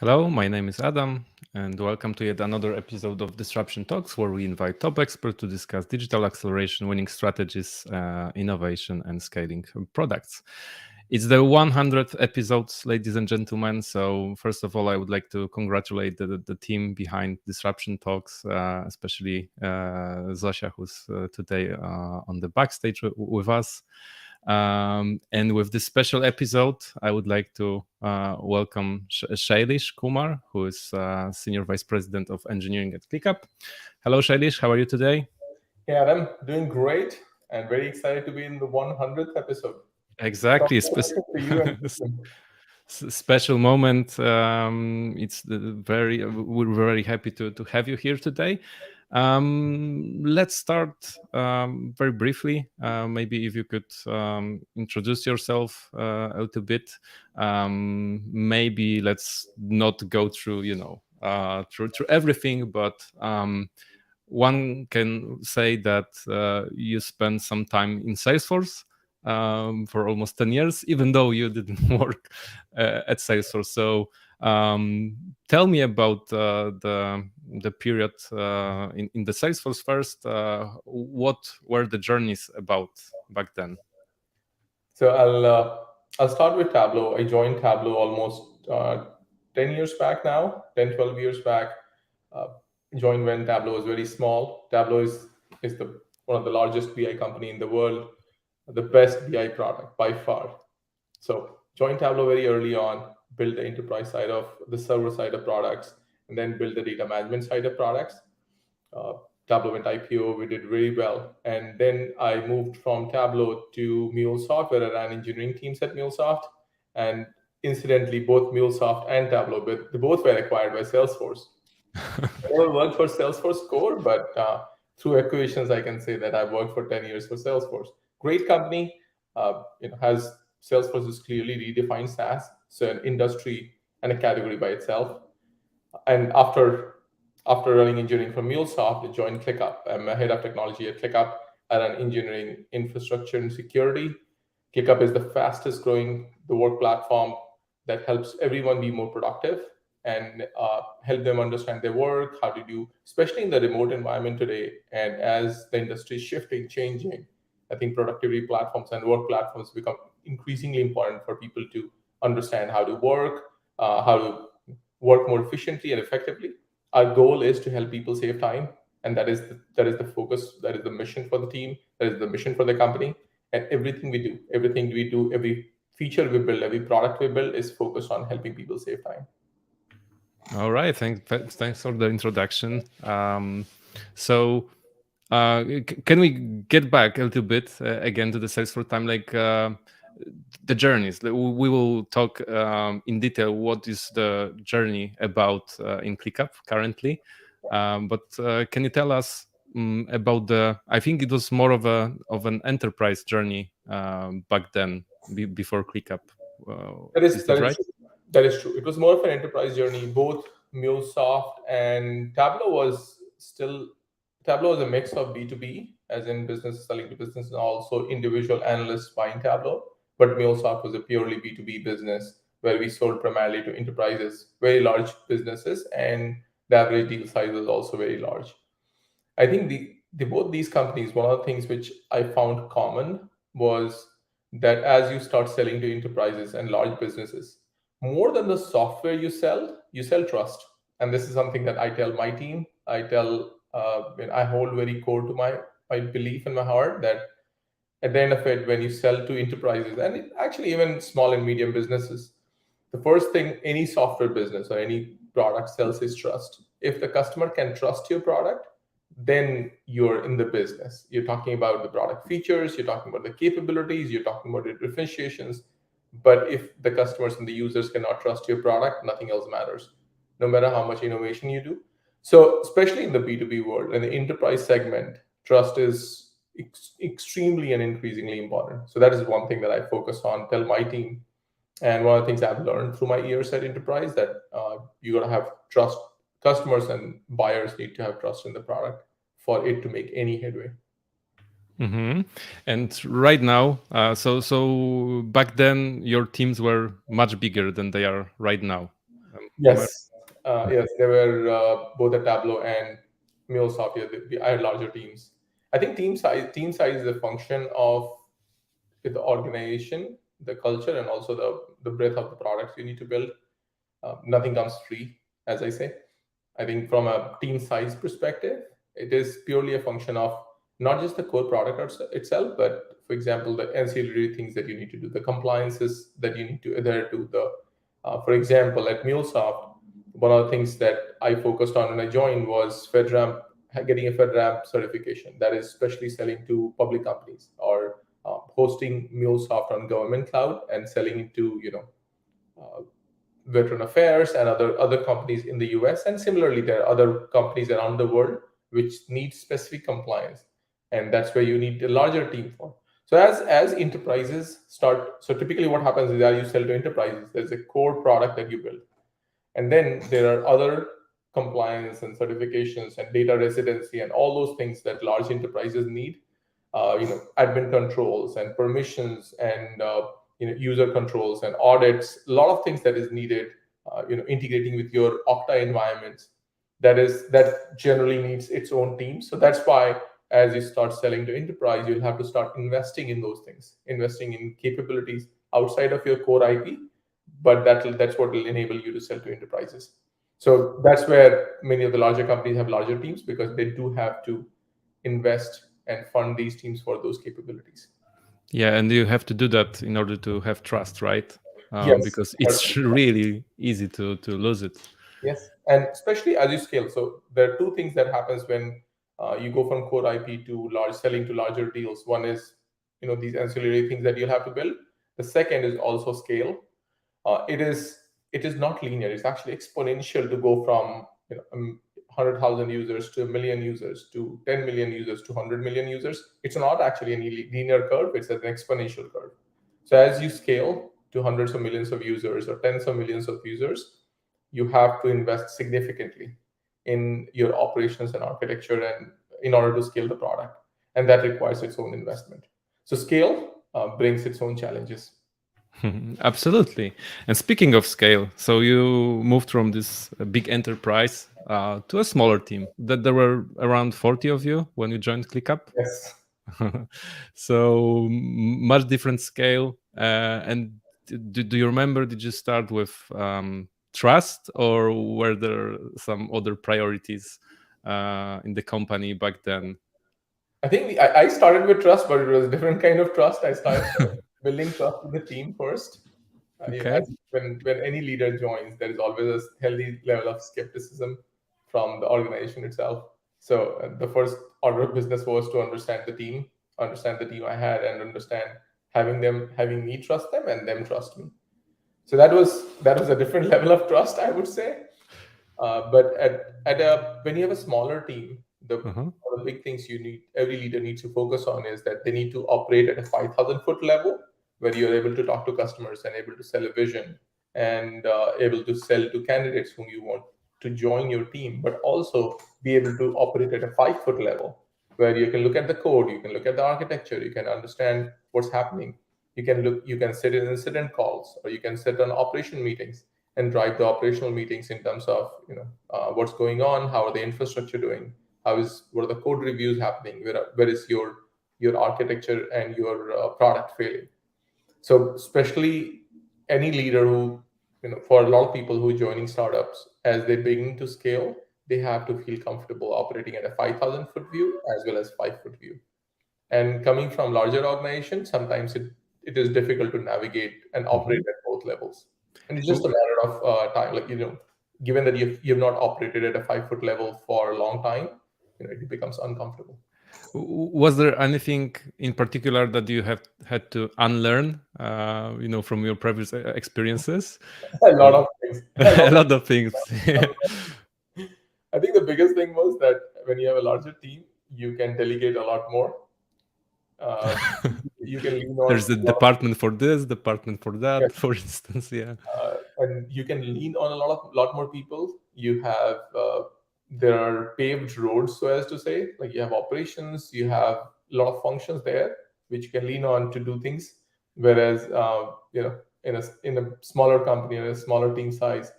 Hello, my name is Adam, and welcome to yet another episode of Disruption Talks, where we invite top experts to discuss digital acceleration, winning strategies, innovation, and scaling products. It's the 100th episode, ladies and gentlemen. So, first of all, I would like to congratulate the team behind Disruption Talks, especially Zosia, who's today on the backstage with us. And with this special episode, I would like to welcome Shailesh Kumar, who is Senior Vice President of Engineering at ClickUp. Hello, Shailesh. How are you today? Hey Adam, doing great and very excited to be in the 100th episode. Exactly. Congratulations to you and the team. Special moment. We're very happy to have you here today. Let's start very briefly. Maybe if you could introduce yourself a little bit. Maybe let's not go through, through everything, but one can say that you spent some time in Salesforce for almost 10 years, even though you didn't work at Salesforce. So tell me about the period in the Salesforce first. What were the journeys about back then? So I'll start with Tableau. I joined Tableau almost 10 years back now, 10, 12 years back. Uh, Joined when Tableau was very small. Tableau is one of the largest BI company in the world, the best BI product by far. So joined Tableau very early on, build the enterprise side of the server side of products, and then build the data management side of products. Uh, Tableau went IPO, we did really well. And then I moved from Tableau to MuleSoft, where I ran engineering teams at MuleSoft. And incidentally, both MuleSoft and Tableau, but they both were acquired by Salesforce. I never worked for Salesforce core, but through acquisitions, I can say that I've worked for 10 years for Salesforce. Great company, has Salesforce is clearly redefined SaaS, so an industry and a category by itself. And after running engineering for MuleSoft, I joined ClickUp. I'm a head of technology at ClickUp. I run engineering, infrastructure, and security. ClickUp is the fastest growing the work platform that helps everyone be more productive and help them understand their work, how to do, especially in the remote environment today. And as the industry is shifting, changing, I think productivity platforms and work platforms become increasingly important for people to understand how to work, how to work more efficiently and effectively. Our goal is to help people save time, and that is the focus, that is the mission for the team, that is the mission for the company. And everything we do, every feature we build, every product we build is focused on helping people save time. All right, thanks for the introduction. So, can we get back a little bit again to the Salesforce time, like the journeys? We will talk in detail what is the journey about in ClickUp currently. But can you tell us about the? I think it was more of an enterprise journey back then, before ClickUp. That Is is that that is right? true. That is true. It was more of an enterprise journey. Both MuleSoft and Tableau was a mix of B2B, as in business selling to business, and also individual analysts buying Tableau. But MuleSoft was a purely B2B business where we sold primarily to enterprises, very large businesses, and the average deal size was also very large. I think both these companies, one of the things which I found common was that as you start selling to enterprises and large businesses, more than the software you sell trust. And this is something that I tell my team. I hold very core to my belief in my heart that at the end of it, when you sell to enterprises and actually even small and medium businesses, the first thing any software business or any product sells is trust. If the customer can trust your product, then you're in the business. You're talking about the product features, you're talking about the capabilities, you're talking about the differentiations. But if the customers and the users cannot trust your product, nothing else matters, no matter how much innovation you do. So, especially in the B2B world, in the enterprise segment, trust is extremely and increasingly important. So, that is one thing that I focus on, tell my team. And one of the things I've learned through my years at enterprise that you got to have trust. Customers and buyers need to have trust in the product for it to make any headway. Mm-hmm. And right now, so back then your teams were much bigger than they are right now. Yes, yes, they were both at Tableau and MuleSoft. Yeah, I had larger teams. I think team size is a function of the organization, the culture, and also the breadth of the products you need to build. Nothing comes free, as I say. I think from a team size perspective, it is purely a function of not just the core product itself, but for example, the ancillary things that you need to do, the compliances that you need to adhere to. For example, at MuleSoft, one of the things that I focused on when I joined was FedRAMP, getting a FedRAMP certification. That is especially selling to public companies or hosting MuleSoft on government cloud and selling it to Veteran Affairs and other companies in the US. And similarly, there are other companies around the world which need specific compliance, and that's where you need a larger team for. So as enterprises start, so typically what happens is that you sell to enterprises. There's a core product that you build, and then there are other compliance and certifications and data residency and all those things that large enterprises need. Admin controls and permissions and user controls and audits. A lot of things that is needed. Integrating with your Okta environments. That generally needs its own team. So that's why as you start selling to enterprise, you'll have to start investing in those things, investing in capabilities outside of your core IP, but that's what will enable you to sell to enterprises. So that's where many of the larger companies have larger teams, because they do have to invest and fund these teams for those capabilities. Yeah, and you have to do that in order to have trust, right? Yes, Because it's really easy to lose it. yes, and especially as you scale. So there are two things that happens when you go from core IP to selling to larger deals. One is these ancillary things that you'll have to build. The second is also scale. It is not linear. It's actually exponential to go from 100,000 users to a million users to 10 million users to 100 million users. It's not actually any linear curve. It's an exponential curve. So as you scale to hundreds of millions of users or tens of millions of users, you have to invest significantly in your operations and architecture, and in order to scale the product, and that requires its own investment. So scale brings its own challenges. Absolutely. And speaking of scale, so you moved from this big enterprise to a smaller team. That there were around 40 of you when you joined ClickUp. Yes. So much different scale. And do you remember? Did you start with trust, or were there some other priorities in the company back then? I think I started with trust, but it was a different kind of trust. I started building trust with the team first. Okay. When any leader joins, there is always a healthy level of skepticism from the organization itself. So the first order of business was to understand the team I had, and understand having me trust them and them trust me. So that was a different level of trust, I would say. But when you have a smaller team, one of the big things every leader needs to focus on is that they need to operate at a 5,000-foot level, where you're able to talk to customers and able to sell a vision, and able to sell to candidates whom you want to join your team, but also be able to operate at a 5-foot level, where you can look at the code, you can look at the architecture, you can understand what's happening. You can sit in incident calls, or you can sit on operation meetings and drive the operational meetings in terms of what's going on, how are the infrastructure doing, what are the code reviews happening, where is your architecture and your product failing. So especially any leader who, for a lot of people who are joining startups, as they begin to scale, they have to feel comfortable operating at a 5,000-foot view as well as 5-foot view. And coming from larger organizations, sometimes it is difficult to navigate and operate at both levels. And it's just a matter of time. Given that you've not operated at a 5-foot level for a long time, it becomes uncomfortable. Was there anything in particular that you have had to unlearn, from your previous experiences? A lot of things. A lot of things. I think the biggest thing was that when you have a larger team, you can delegate a lot more. You can lean on. There's a department for this, department for that, Yes. for instance. Yeah. And you can lean on a lot more people. You have there are paved roads, so as to say. Like, you have operations, you have a lot of functions there which you can lean on to do things. Whereas in a smaller company, in a smaller team size,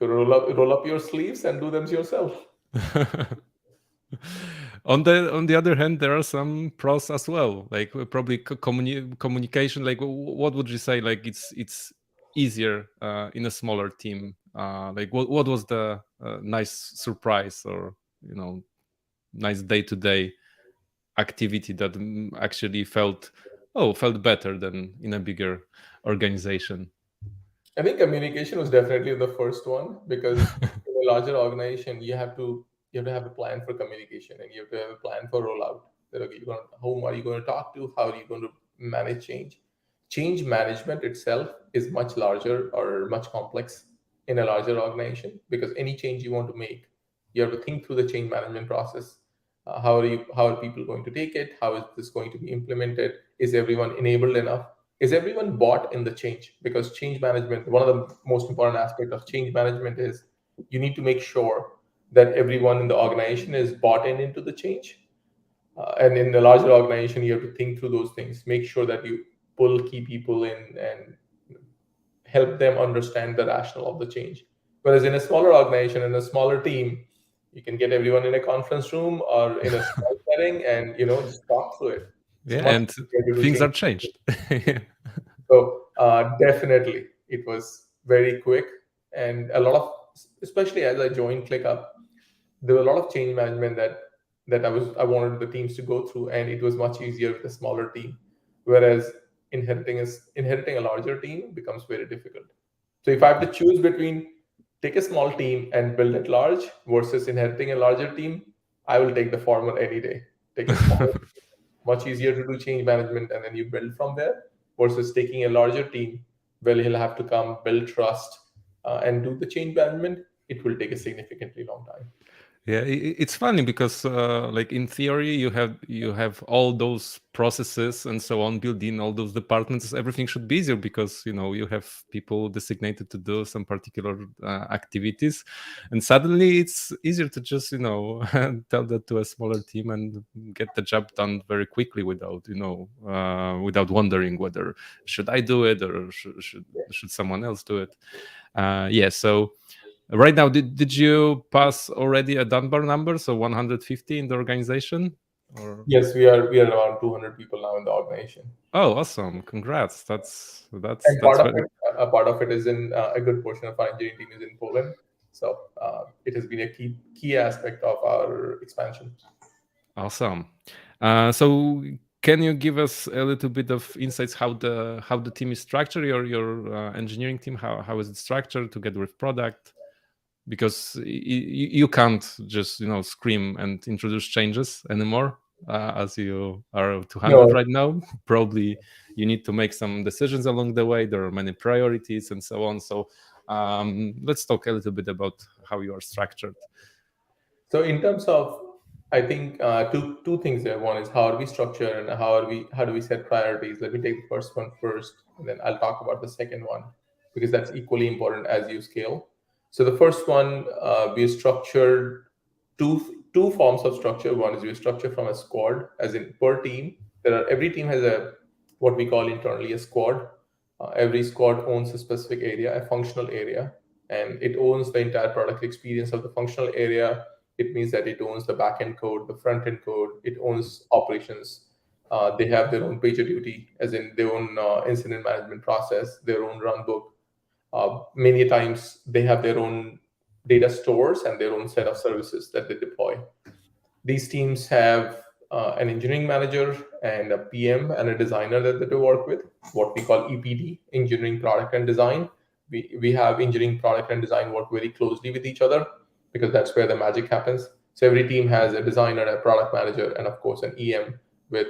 You roll up your sleeves and do them yourself. On the other hand, there are some pros as well, like probably communication. Like, what would you say? Like, it's easier in a smaller team. Like, what was the nice surprise, or nice day-to-day activity that actually felt better than in a bigger organization? I think communication was definitely the first one, because in a larger organization, you have to have a plan for communication, and you have to have a plan for rollout. That, okay, whom are you going to talk to? How are you going to manage change? Change management itself is much larger or much complex in a larger organization, because any change you want to make, you have to think through the change management process. How are people going to take it? How is this going to be implemented? Is everyone enabled enough? Is everyone bought in the change? Because change management, one of the most important aspects of change management is you need to make sure that everyone in the organization is bought into the change. And in the larger organization, you have to think through those things, make sure that you pull key people in and help them understand the rationale of the change. Whereas in a smaller organization, in a smaller team, you can get everyone in a conference room or in a small setting and just talk through it. It's Yeah, much and easier to do things are change. changed. So definitely, it was very quick, and a lot of, especially as I joined ClickUp, there were a lot of change management that I wanted the teams to go through, and it was much easier with a smaller team. Whereas inheriting a larger team becomes very difficult. So if I have to choose between take a small team and build it large versus inheriting a larger team, I will take the former any day. Take a small, much easier to do change management, and then you build from there, versus taking a larger team where he'll have to come build trust and do the change management. It will take a significantly long time. Yeah, it's funny because like in theory you have all those processes and so on built in all those departments. Everything should be easier because you have people designated to do some particular activities, and suddenly it's easier to just tell that to a smaller team and get the job done very quickly without wondering whether should I do it or should someone else do it. Yeah, so. Right now, did you pass already a Dunbar number, so 150 in the organization? Or Yes, we are around 200 people now in the organization, oh, awesome! Congrats. That's and that's very part of it is in a good portion of our engineering team is in Poland. So it has been a key aspect of our expansion. awesome. So can you give us a little bit of insights how the team is structured? Your engineering team, how is it structured together with product? Because you can't just scream and introduce changes anymore, as you are 200 No, right now. Probably you need to make some decisions along the way. There are many priorities and so on. So let's talk a little bit about how you are structured. so in terms of, I think two things there. One is how are we structured, and how do we set priorities. Let me take the first one first, and then I'll talk about the second one, because that's equally important as you scale. So the first one, we structured two forms of structure. One is we structure from a squad, as in per team. Every team has a what we call internally a squad. Every squad owns a specific area, a functional area, and it owns the entire product experience of the functional area. It means that it owns the back-end code, the front-end code. It owns operations. They have their own pager duty, as in their own incident management process, their own run book. Many times they have their own data stores and their own set of services that they deploy. These teams have an engineering manager and a PM and a designer that they work with, what we call EPD, engineering, product, and design. We have engineering, product, and design work very closely with each other, because that's where the magic happens. So every team has a designer, a product manager, and of course an EM with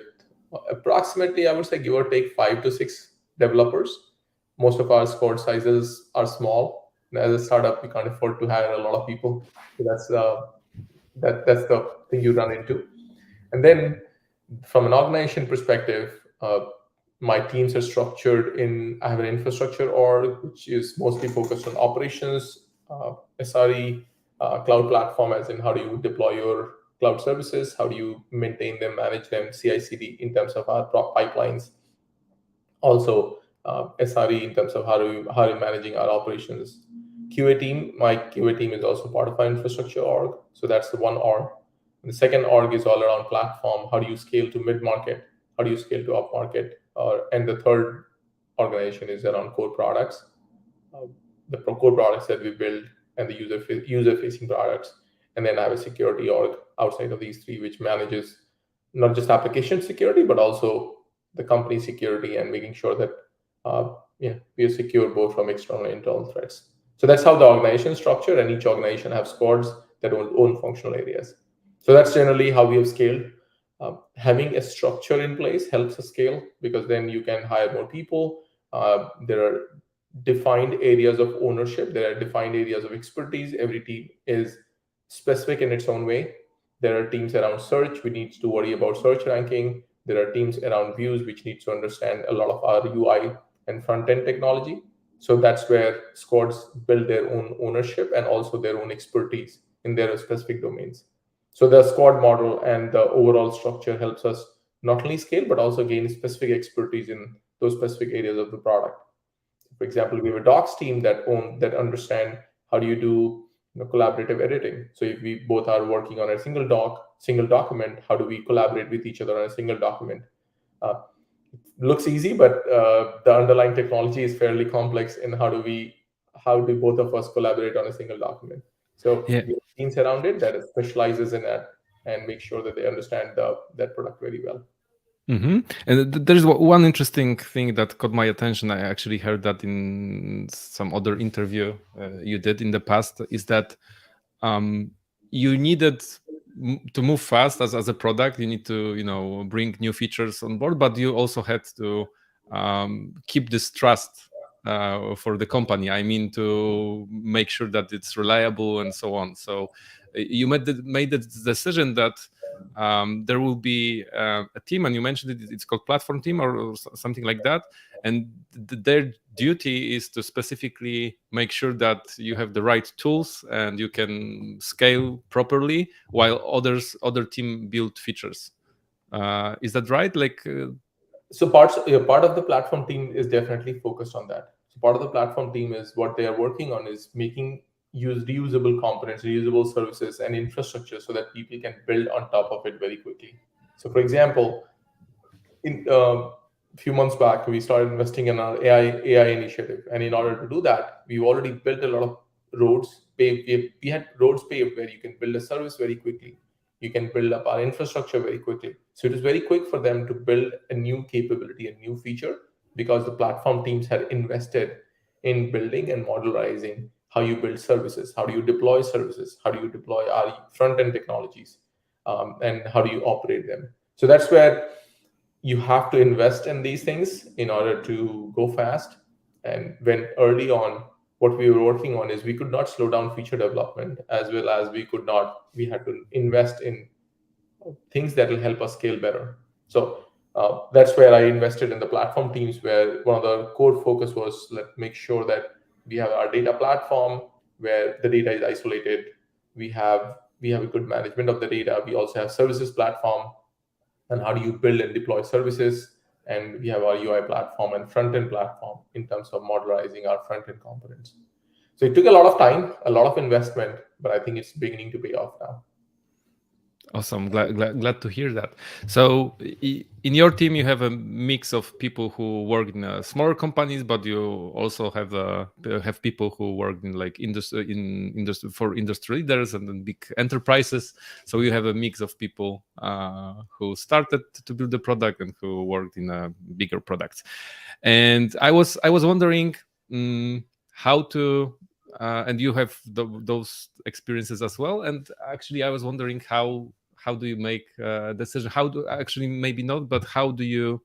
approximately, I would say, give or take 5 to 6 developers. Most of our squad sizes are small. And as a startup, we can't afford to hire a lot of people. So that's the thing you run into. And then from an organization perspective, my teams are structured in, I have an infrastructure org, which is mostly focused on operations, SRE, cloud platform, as in how do you deploy your cloud services, how do you maintain them, manage them, CI/CD in terms of our pipelines, also SRE in terms of how are you managing our operations. QA team, my QA team is also part of our infrastructure org. So that's the one org. And the second org is all around platform. How do you scale to mid-market? How do you scale to up-market? And the third organization is around core products, uh, the core products that we build and the user-facing products. And then I have a security org outside of these three, which manages not just application security, but also the company security and making sure that we are secure both from external and internal threats. So that's how the organization is structured, and each organization have squads that own functional areas. So that's generally how we have scaled. Having a structure in place helps us scale because then you can hire more people. There are defined areas of ownership. There are defined areas of expertise. Every team is specific in its own way. There are teams around search, we need to worry about search ranking. There are teams around views, which needs to understand a lot of our UI and front-end technology. So that's where squads build their own ownership and also their own expertise in their specific domains. So the squad model and the overall structure helps us not only scale, but also gain specific expertise in those specific areas of the product. For example, we have a docs team that understand how do you do collaborative editing. So if we both are working on a single document, how do we collaborate with each other on a single document? Uh, looks easy, but the underlying technology is fairly complex. And how do both of us collaborate on a single document? So Yeah. we have teams around it that specializes in that and make sure that they understand that product very well. And there's one interesting thing that caught my attention. I actually heard that in some other interview you did in the past, is that you needed to move fast as a product. You need to bring new features on board, but you also had to keep this trust for the company. I mean, to make sure that it's reliable and so on. So you made the decision that there will be a team, and you mentioned it's called platform team or something like that, and their duty is to specifically make sure that you have the right tools and you can scale properly while other team build features. Is that right? So part of the platform team is definitely focused on that. So part of the platform team is what they are working on is making reusable components, reusable services and infrastructure so that people can build on top of it very quickly. So for example, in a few months back, we started investing in our AI initiative, and in order to do that, we've already built a lot of roads paved. We had roads paved where you can build a service very quickly. You can build up our infrastructure very quickly. So it was very quick for them to build a new capability, a new feature, because the platform teams had invested in building and modularizing how you build services, how do you deploy services, how do you deploy our front-end technologies, and how do you operate them. So that's where you have to invest in these things in order to go fast. And when early on, what we were working on is we could not slow down feature development, as well as we had to invest in things that will help us scale better. So that's where I invested in the platform teams, where one of the core focus was let's make sure that we have our data platform where the data is isolated. We have a good management of the data. We also have services platform, and how do you build and deploy services. And we have our UI platform and front-end platform in terms of modularizing our front-end components. So it took a lot of time, a lot of investment, but I think it's beginning to pay off now. Awesome. Glad to hear that. So in your team, you have a mix of people who work in smaller companies, but you also have people who work in industry for industry leaders and then big enterprises. So you have a mix of people who started to build the product and who worked in bigger products. And I was wondering how to. And you have those experiences as well. And actually, I was wondering how do you make a decision? How do actually maybe not, but how do you?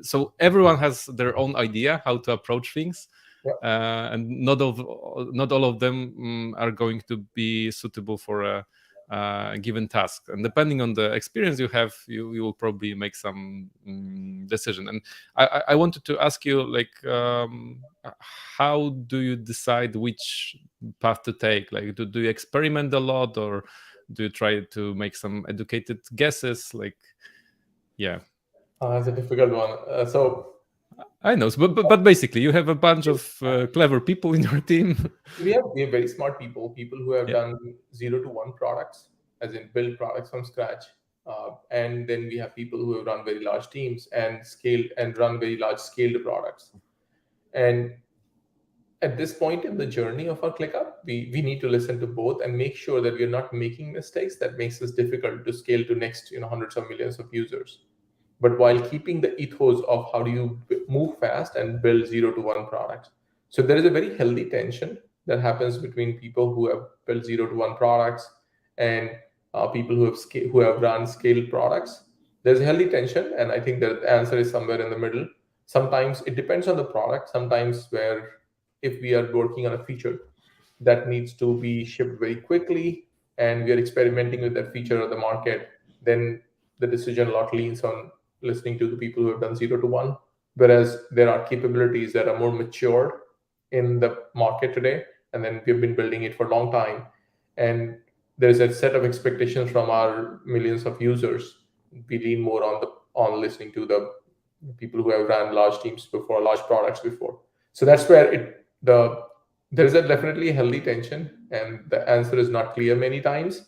So everyone has their own idea how to approach things, and not all of them are going to be suitable for a given task. And depending on the experience you have, you will probably make some decision. And I wanted to ask you, how do you decide which path to take? Like, do you experiment a lot, or do you try to make some educated guesses? It's a difficult one. So I know, but basically, you have a bunch of clever people in your team. We have very smart people who have Yeah. done 0 to 1 products, as in build products from scratch. And then we have people who have run very large teams and scaled and run very large scaled products. And at this point in the journey of our ClickUp, we need to listen to both and make sure that we are not making mistakes that makes us difficult to scale to next hundreds of millions of users, but while keeping the ethos of how do you move fast and build 0 to 1 products. So there is a very healthy tension that happens between people who have built 0 to 1 products and people who have run scaled products. There's a healthy tension, and I think that the answer is somewhere in the middle. Sometimes it depends on the product. Sometimes where if we are working on a feature that needs to be shipped very quickly and we are experimenting with that feature of the market, then the decision a lot leans on listening to the people who have done 0 to 1. Whereas there are capabilities that are more matured in the market today, and then we've been building it for a long time. And there's a set of expectations from our millions of users. We lean more on listening to the people who have ran large teams before, large products before. So that's where there is a definitely healthy tension, and the answer is not clear many times.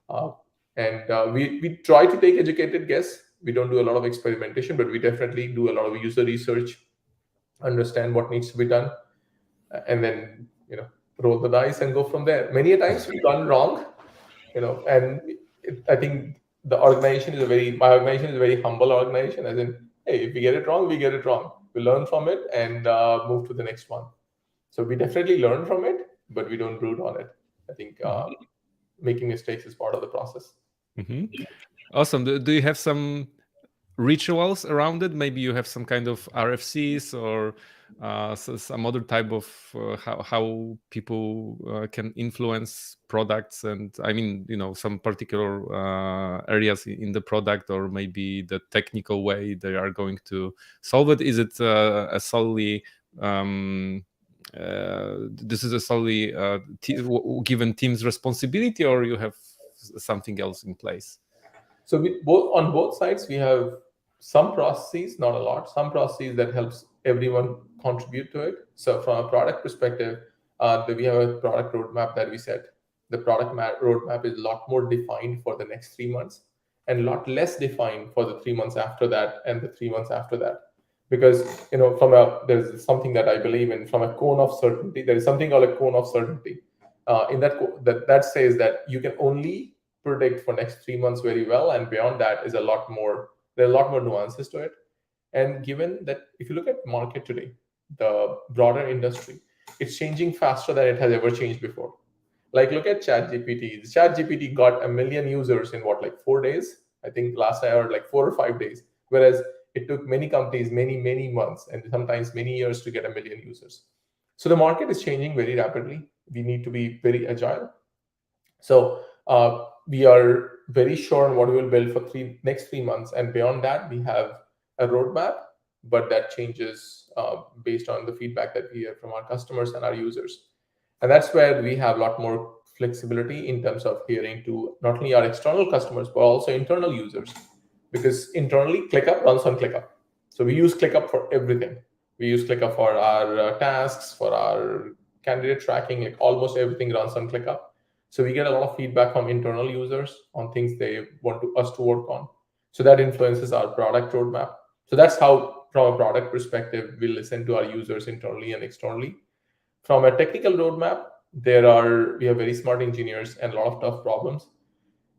Uh, and we try to take educated guess. We don't do a lot of experimentation, but we definitely do a lot of user research, understand what needs to be done, and then roll the dice and go from there. Many a times we've gone wrong, and I think my organization is a very humble organization. As in, hey, if we get it wrong, we get it wrong. We learn from it and move to the next one. So we definitely learn from it, but we don't brood on it. I think making mistakes is part of the process. Mm-hmm. Awesome. Do you have some rituals around it? Maybe you have some kind of RFCs or some other type of how people can influence products, and I mean, some particular areas in the product, or maybe the technical way they are going to solve it. Is it a solely this is a solely given team's responsibility, or you have something else in place? So on both sides, we have some processes, not a lot, some processes that helps everyone contribute to it. So from a product perspective, we have a product roadmap that we set. The roadmap is a lot more defined for the next 3 months and a lot less defined for the 3 months after that and the 3 months after that. Because there's something that I believe in, from a cone of certainty. There is something called a cone of certainty. In that says that you can only predict for next 3 months very well, and beyond that is there are a lot more nuances to it. And given that if you look at market today, the broader industry, it's changing faster than it has ever changed before. Like look at ChatGPT got 1 million users in what, like 4 days? I think last I heard like 4 or 5 days, whereas it took many companies many months and sometimes many years to get 1 million users. So the market is changing very rapidly. We need to be very agile. So we are very sure on what we will build for next 3 months, and beyond that, we have a roadmap, but that changes based on the feedback that we hear from our customers and our users. And that's where we have a lot more flexibility in terms of hearing to not only our external customers but also internal users, because internally ClickUp runs on ClickUp. So we use ClickUp for everything. We use ClickUp for our tasks, for our candidate tracking, like almost everything runs on ClickUp. So we get a lot of feedback from internal users on things they want us to work on. So that influences our product roadmap. So that's how, from a product perspective, we listen to our users internally and externally. From a technical roadmap, we have very smart engineers and a lot of tough problems.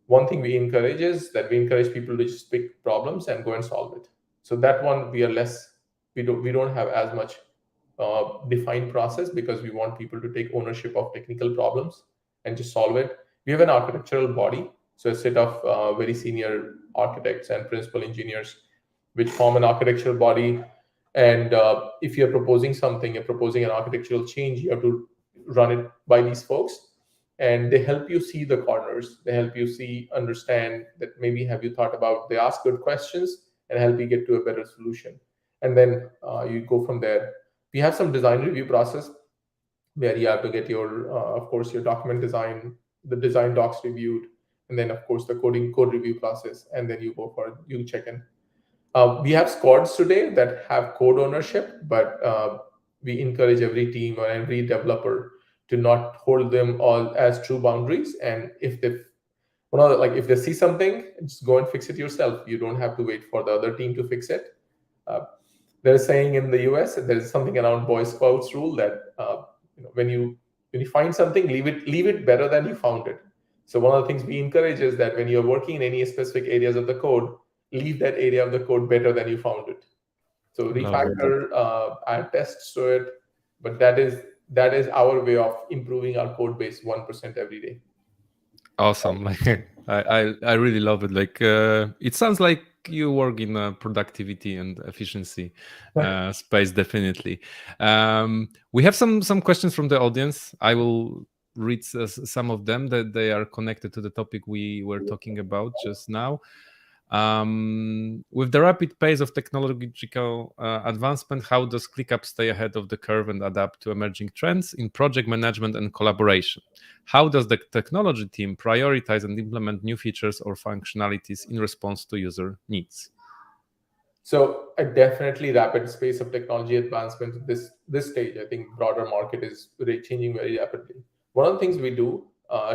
One thing we encourage is that we encourage people to just pick problems and go and solve it. So that one we don't have as much defined process, because we want people to take ownership of technical problems and just solve it. We have an architectural body, so a set of very senior architects and principal engineers, which form an architectural body. And if you're proposing an architectural change, you have to run it by these folks, and they help you see the corners. They help you understand that maybe have you thought about. They ask good questions and help you get to a better solution, and then you go from there. We have some design review process where you have to get of course, your document design, the design docs reviewed, and then of course the code review process, and then you check in. We have squads today that have code ownership, but we encourage every team or every developer to not hold them all as true boundaries. And if they, like if they see something, just go and fix it yourself. You don't have to wait for the other team to fix it. Uh, there's saying in the US, there is something around Boy Scouts rule that when you find something, leave it better than you found it. So one of the things we encourage is that when you're working in any specific areas of the code, leave that area of the code better than you found it. So Love it. refactor, add tests to it, but that is our way of improving our code base 1% every day. Awesome. Like I really love it. Like it sounds like you work in productivity and efficiency space, definitely. We have some questions from the audience. I will read some of them that they are connected to the topic we were talking about just now. With the rapid pace of technological advancement, how does ClickUp stay ahead of the curve and adapt to emerging trends in project management and collaboration? How does the technology team prioritize and implement new features or functionalities in response to user needs? So a definitely rapid space of technology advancement at this stage. I think broader market is really changing very rapidly. One of the things we do,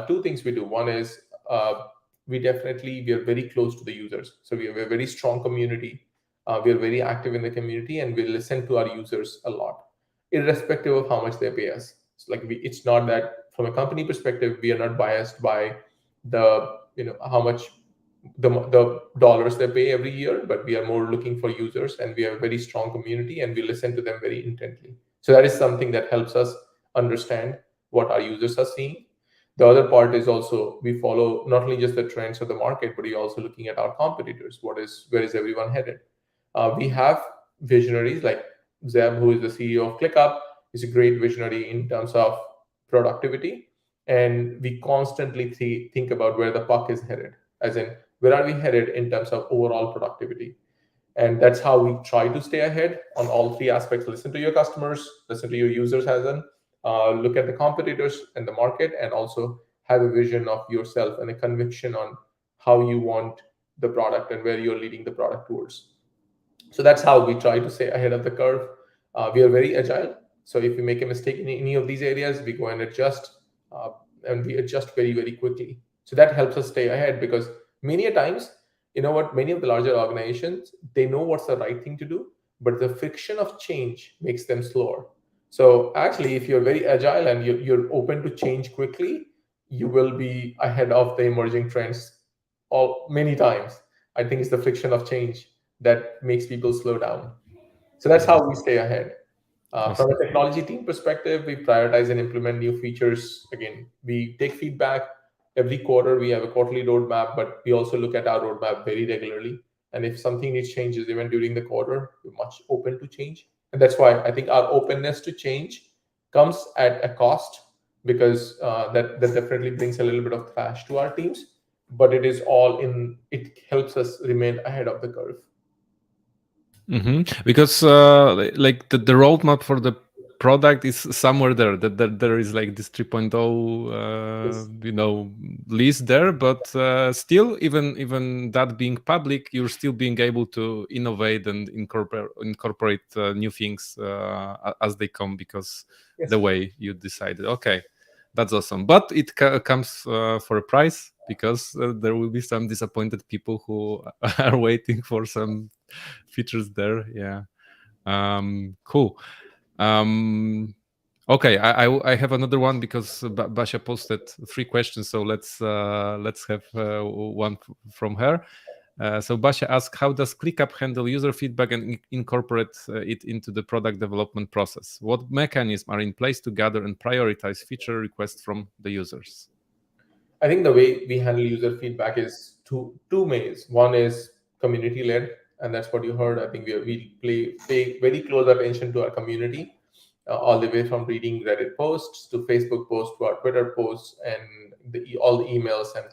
two things we do. One is we are very close to the users. So we have a very strong community. We are very active in the community, and we listen to our users a lot, irrespective of how much they pay us. So like it's not that from a company perspective, we are not biased by the how much the dollars they pay every year, but we are more looking for users, and we have a very strong community, and we listen to them very intently. So that is something that helps us understand what our users are seeing. The other part is also we follow not only just the trends of the market, but we're also looking at our competitors. Where is everyone headed? We have visionaries like Zeb, who is the CEO of ClickUp, is a great visionary in terms of productivity, and we constantly think about where the puck is headed, as in where are we headed in terms of overall productivity. And that's how we try to stay ahead on all three aspects: listen to your customers, listen to your users, as in look at the competitors and the market, and also have a vision of yourself and a conviction on how you want the product and where you're leading the product towards. So that's how we try to stay ahead of the curve. We are very agile. So if we make a mistake in any of these areas, we go and adjust, uh, and we adjust very, very quickly. So that helps us stay ahead, because many a times, many of the larger organizations, they know what's the right thing to do, but the friction of change makes them slower. So actually, if you're very agile and you're open to change quickly, you will be ahead of the emerging trends all many times. I think it's the friction of change that makes people slow down. So that's how we stay ahead. From Awesome. a technology team perspective, we prioritize and implement new features. Again, we take feedback every quarter. We have a quarterly roadmap, but we also look at our roadmap very regularly. And if something needs changes even during the quarter, we're much open to change. And that's why I think our openness to change comes at a cost, because that definitely brings a little bit of clash to our teams. But it is all in. It helps us remain ahead of the curve. Because like the roadmap for the product is somewhere there, that there is like this 3.0 Yes. list there, but still, even that being public, you're still being able to innovate and incorporate new things as they come, because the Yes. way you decided. Okay, that's awesome, but it comes for a price, because there will be some disappointed people who are waiting for some features there. Yeah. Cool. um okay, I have another one, because Basia posted 3 questions, so let's have one from her. So Basia asked, how does ClickUp handle user feedback and incorporate it into the product development process? What mechanisms are in place to gather and prioritize feature requests from the users? I think the way we handle user feedback is two ways. One is community led, and that's what you heard. I think we pay very close attention to our community, all the way from reading Reddit posts to Facebook posts to our Twitter posts, and all the emails and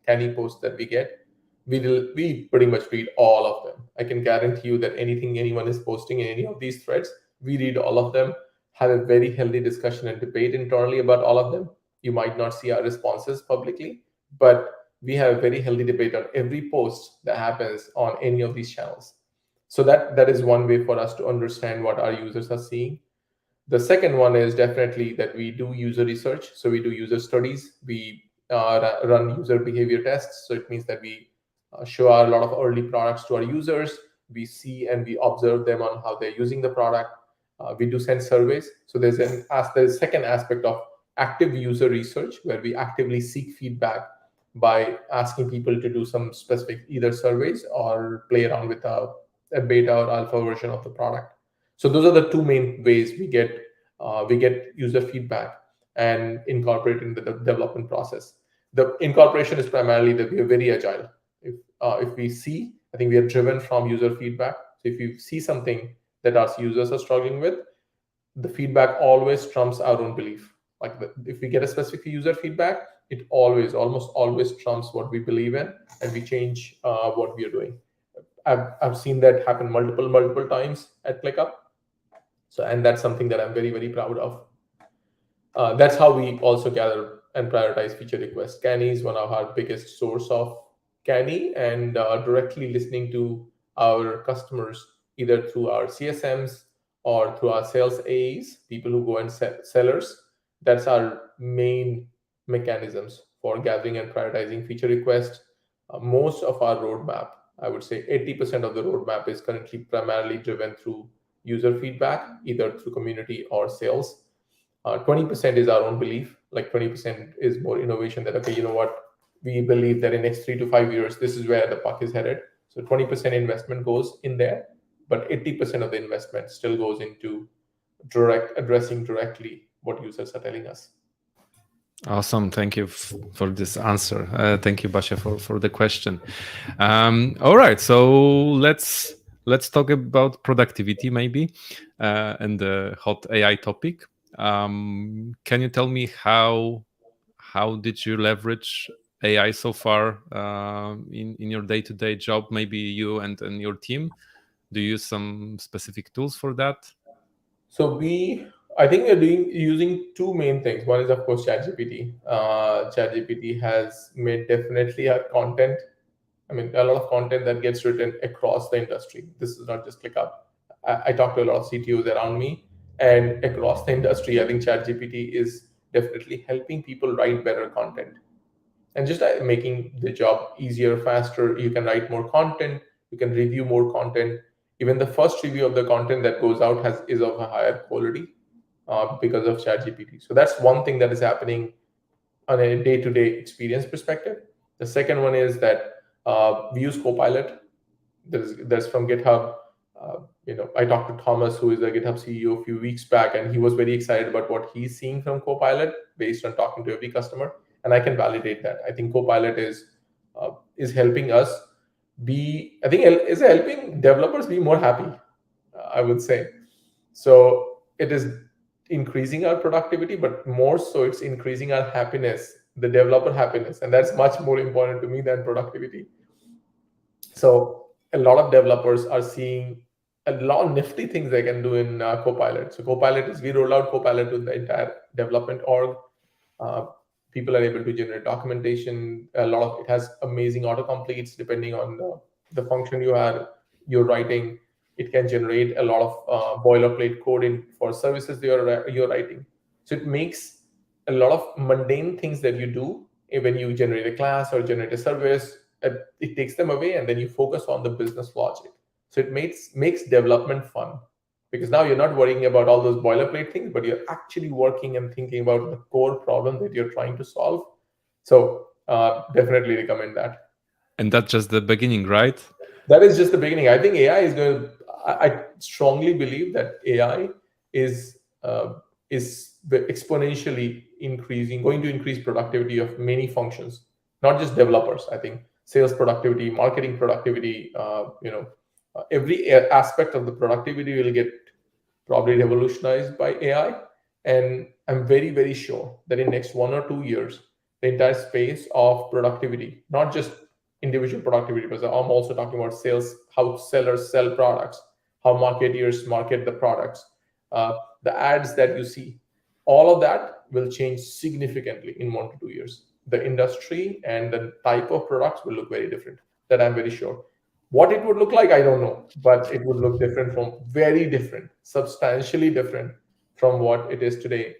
canny posts that we get. We pretty much read all of them. I can guarantee you that anything anyone is posting in any of these threads, we read all of them, have a very healthy discussion and debate internally about all of them. You might not see our responses publicly, but we have a very healthy debate on every post that happens on any of these channels. So that is one way for us to understand what our users are seeing. The second one is definitely that we do user research. So we do user studies. We run user behavior tests. So it means that we show a lot of early products to our users. We see and we observe them on how they're using the product. We do send surveys. So there's a second aspect of active user research where we actively seek feedback by asking people to do some specific either surveys or play around with a beta or alpha version of the product. So those are the two main ways we get user feedback and incorporate it into the development process. The incorporation is primarily that we are very agile. If we see, I think we are driven from user feedback. So if you see something that our users are struggling with, the feedback always trumps our own belief. Like if we get a specific user feedback, it almost always trumps what we believe in, and we change what we are doing. I've seen that happen multiple times at ClickUp. So, and that's something that I'm very proud of. That's how we also gather and prioritize feature requests. Canny is one of our biggest source of Canny, and directly listening to our customers either through our CSMs or through our sales AEs, people who go and sellers. That's our main mechanisms for gathering and prioritizing feature requests. Most of our roadmap, I would say 80% of the roadmap is currently primarily driven through user feedback, either through community or sales. 20% is our own belief. Like 20% is more innovation that, okay, you know what, we believe that in next 3 to 5 years, this is where the puck is headed. So 20% investment goes in there, but 80% of the investment still goes into addressing directly what users are telling us. Awesome. Thank you for this answer. Thank you, Basia, for the question. All right. So let's talk about productivity maybe and the hot AI topic. Can you tell me how did you leverage AI so far in your day-to-day job? Maybe you and your team. Do you use some specific tools for that? So I think we're using two main things. One is of course ChatGPT. ChatGPT has made definitely our content. I mean, a lot of content that gets written across the industry. This is not just ClickUp. I talk to a lot of CTOs around me, and across the industry, I think ChatGPT is definitely helping people write better content, and just making the job easier, faster. You can write more content. You can review more content. Even the first review of the content that goes out is of a higher quality because of ChatGPT. So that's one thing that is happening on a day-to-day experience perspective. The second one is that we use Copilot. There's from GitHub. I talked to Thomas, who is the GitHub CEO, a few weeks back, and he was very excited about what he's seeing from Copilot based on talking to every customer. And I can validate that. I think Copilot is helping us is helping developers be more happy. I would say. So it is increasing our productivity, but more so it's increasing our happiness, the developer happiness, and that's much more important to me than productivity. So a lot of developers are seeing a lot of nifty things they can do in Copilot. So we rolled out Copilot to the entire development org. People are able to generate documentation. A lot of it has amazing autocompletes depending on the function you're writing. It can generate a lot of boilerplate code for services you're writing. So it makes a lot of mundane things that you do when you generate a class or generate a service. It takes them away, and then you focus on the business logic. So it makes development fun, because now you're not worrying about all those boilerplate things, but you're actually working and thinking about the core problem that you're trying to solve. So definitely recommend that. And that's just the beginning, right? That is just the beginning. I think AI is going to. I strongly believe that AI is exponentially going to increase productivity of many functions, not just developers. I think sales productivity, marketing productivity, every aspect of the productivity will get probably revolutionized by AI. And I'm very sure that in next 1 or 2 years, the entire space of productivity, not just individual productivity, but I'm also talking about sales, how sellers sell products, how marketeers market the products, the ads that you see, all of that will change significantly in 1 to 2 years. The industry and the type of products will look very different. That I'm very sure. What it would look like, I don't know, but it would look different, from very different, substantially different from what it is today.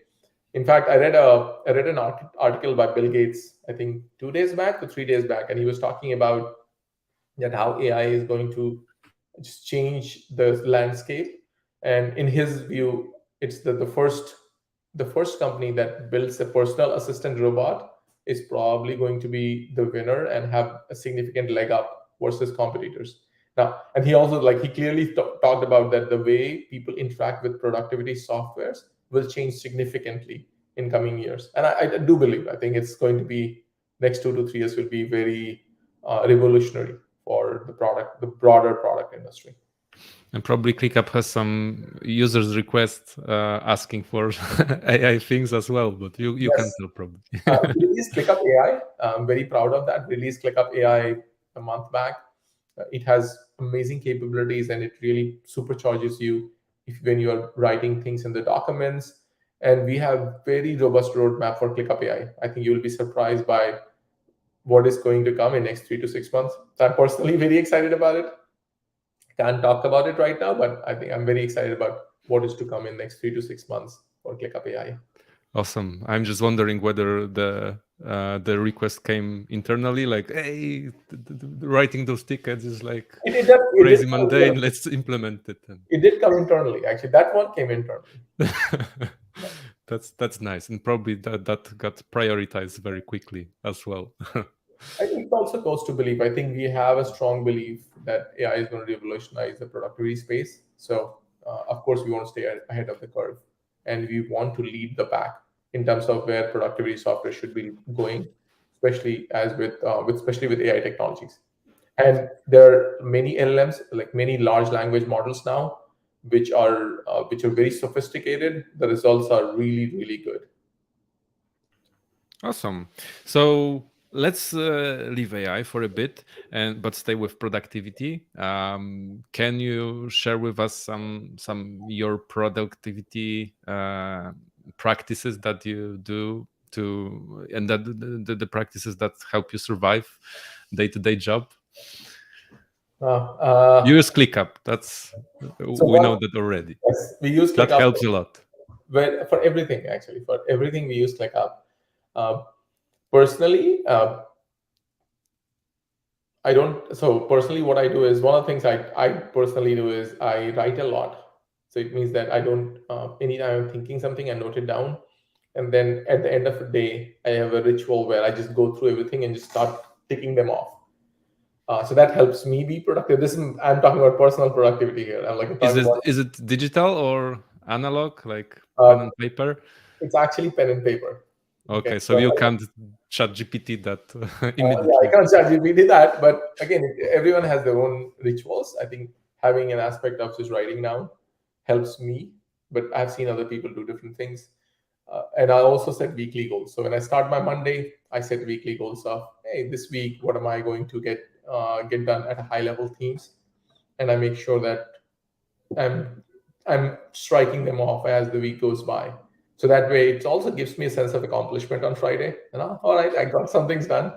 In fact, I read an article by Bill Gates, I think 2 days back or 3 days back, and he was talking about that how AI is going to just change the landscape. And in his view, it's the first company that builds a personal assistant robot is probably going to be the winner and have a significant leg up versus competitors. Now, and he also, like, he clearly talked about that the way people interact with productivity softwares will change significantly in coming years. And I do believe, I think it's going to be, next 2 to 3 years will be very revolutionary for the broader product industry. And probably ClickUp has some users requests asking for AI things as well, but you Yes. can tell probably. We released ClickUp AI. I'm very proud of that. We released ClickUp AI a month back. It has amazing capabilities, and it really supercharges you when you are writing things in the documents. And we have very robust roadmap for ClickUp AI. I think you will be surprised by what is going to come in next 3 to 6 months. So I'm personally very excited about it. Can't talk about it right now, but I think I'm very excited about what is to come in next 3 to 6 months for ClickUp AI. Awesome. I'm just wondering whether the request came internally, like, hey, writing those tickets is like crazy mundane. Let's implement it. It did come internally. Actually, that one came internally. That's nice, and probably that got prioritized very quickly as well. I think it also goes to belief. I think we have a strong belief that AI is going to revolutionize the productivity space. So, of course, we want to stay ahead of the curve, and we want to lead the pack in terms of where productivity software should be going, especially especially with AI technologies. And there are many LLMs, like many large language models now, which are very sophisticated. The results are really, really good. Awesome. So let's leave AI for a bit, but stay with productivity. Can you share with us some your productivity practices that you do and that the practices that help you survive day-to-day job? You use ClickUp. We know that already. Yes, we use ClickUp. That helps a lot. For everything, actually, for everything we use ClickUp. Personally, I don't. So personally, what I do is, one of the things I personally do is I write a lot. So it means that I don't. Anytime I'm thinking something, I note it down, and then at the end of the day, I have a ritual where I just go through everything and just start ticking them off. So that helps me be productive. I'm talking about personal productivity here. Is it digital or analog, like pen and paper? It's actually pen and paper. Okay, so you can't chat GPT that immediately. Yeah, I can't chat GPT that, but again, everyone has their own rituals. I think having an aspect of just writing down helps me, but I've seen other people do different things. And I also set weekly goals. So when I start my Monday, I set weekly goals of, hey, this week, what am I going to get done at a high level themes? And I make sure that I'm striking them off as the week goes by. So that way, it also gives me a sense of accomplishment on Friday. All right, I got some things done.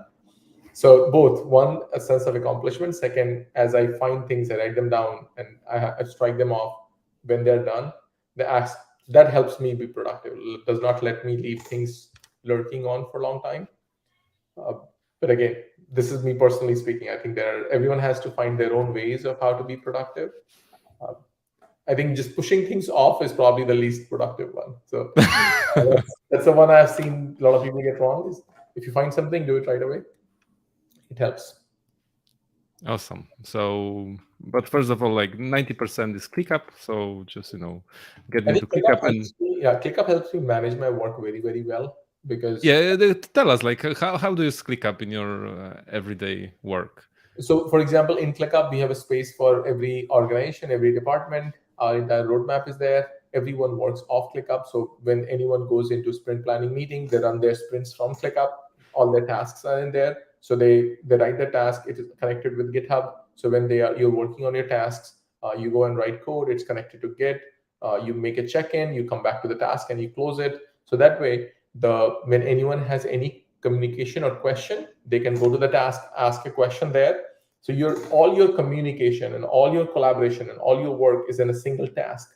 So both, one, a sense of accomplishment. Second, as I find things, I write them down and I strike them off when they're done. That helps me be productive. It does not let me leave things lurking on for a long time. But again, this is me personally speaking. I think everyone has to find their own ways of how to be productive. I think just pushing things off is probably the least productive one. So that's the one I've seen a lot of people get wrong. Is if you find something, do it right away. It helps. Awesome. So, but first of all, like 90% is ClickUp. So just get into ClickUp ClickUp helps me manage my work very, very well because tell us, like, how do you use ClickUp in your everyday work? So, for example, in ClickUp, we have a space for every organization, every department. Our entire roadmap is there. Everyone works off ClickUp. So when anyone goes into sprint planning meeting, they run their sprints from ClickUp. All their tasks are in there. So they write the task. It is connected with GitHub. So when you're working on your tasks, you go and write code. It's connected to Git. You make a check-in. You come back to the task and you close it. So that way, when anyone has any communication or question, they can go to the task, ask a question there. So all your communication and all your collaboration and all your work is in a single task.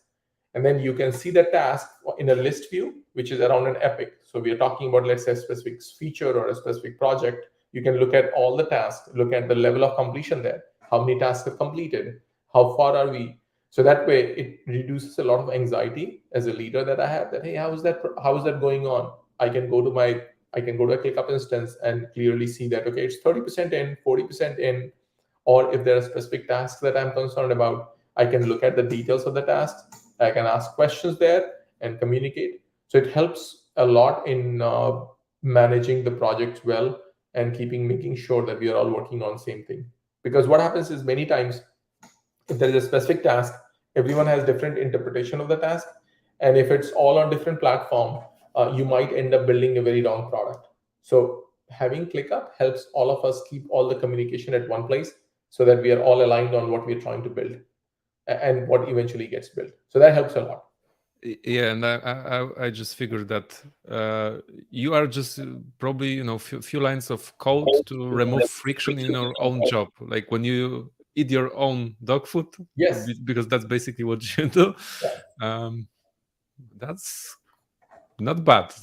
And then you can see the task in a list view, which is around an epic. So we are talking about, let's say, a specific feature or a specific project. You can look at all the tasks, look at the level of completion there, how many tasks are completed, how far are we. So that way it reduces a lot of anxiety as a leader that I have, that, hey, how is that going on? I can go to a ClickUp instance and clearly see that, okay, it's 30% in, 40% in. Or if there are specific tasks that I'm concerned about, I can look at the details of the tasks. I can ask questions there and communicate. So it helps a lot in managing the projects well and making sure that we are all working on the same thing. Because what happens is, many times, if there is a specific task, everyone has different interpretation of the task. And if it's all on different platform, you might end up building a very wrong product. So having ClickUp helps all of us keep all the communication at one place, so that we are all aligned on what we're trying to build and what eventually gets built. So that helps a lot. Yeah, and I just figured that you are just probably few lines of code to remove friction in your own job, like when you eat your own dog food. Yes. Because that's basically what you do. That's not bad.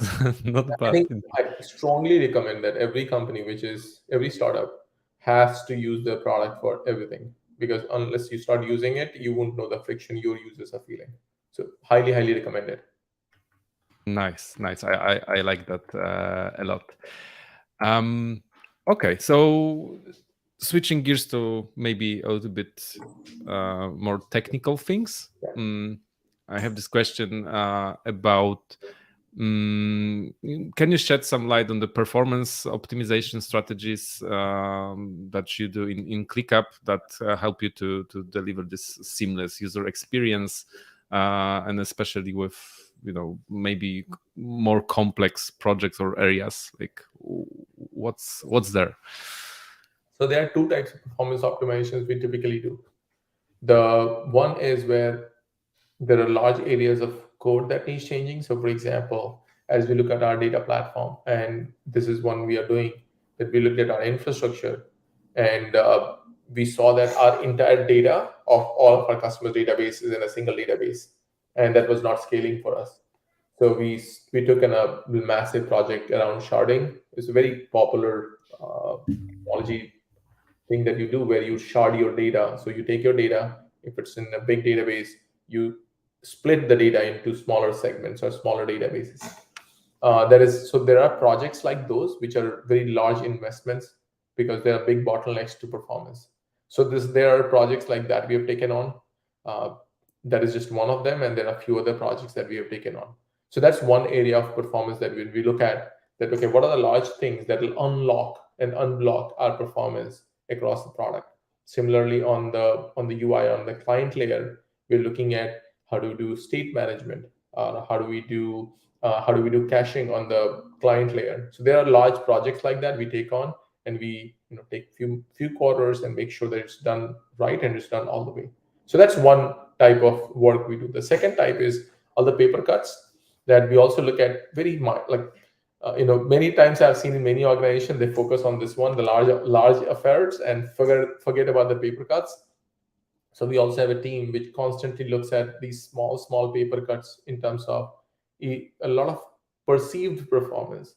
Not I bad. think I strongly recommend that every company, every startup, has to use their product for everything, because unless you start using it, you won't know the friction your users are feeling. So highly, highly recommended. Nice. I like that a lot. Okay, so switching gears to maybe a little bit more technical things. I have this question about, can you shed some light on the performance optimization strategies that you do in ClickUp that help you to deliver this seamless user experience, and especially with maybe more complex projects or areas? Like, what's there? So there are two types of performance optimizations we typically do. The one is where there are large areas of code that needs changing. So for example, as we look at our data platform, and this is one we are doing, that we looked at our infrastructure, and we saw that our entire data of all of our customer database is in a single database, and that was not scaling for us. So we took a massive project around sharding. It's a very popular technology thing that you do, where you shard your data. So you take your data, if it's in a big database, you split the data into smaller segments or smaller databases. There are projects like those which are very large investments, because there are big bottlenecks to performance. So there are projects like that we have taken on. That is just one of them, and there are a few other projects that we have taken on. So that's one area of performance that we look at. That, okay, what are the large things that will unlock and unblock our performance across the product? Similarly, on the UI, on the client layer, we're looking at how do we do state management, how do we do caching on the client layer. So there are large projects like that we take on, and we take few quarters and make sure that it's done right and it's done all the way. So that's one type of work we do. The second type is all the paper cuts that we also look at. Many times I've seen in many organizations, they focus on this one, the large affairs, and forget about the paper cuts. So we also have a team which constantly looks at these small paper cuts in terms of a lot of perceived performance,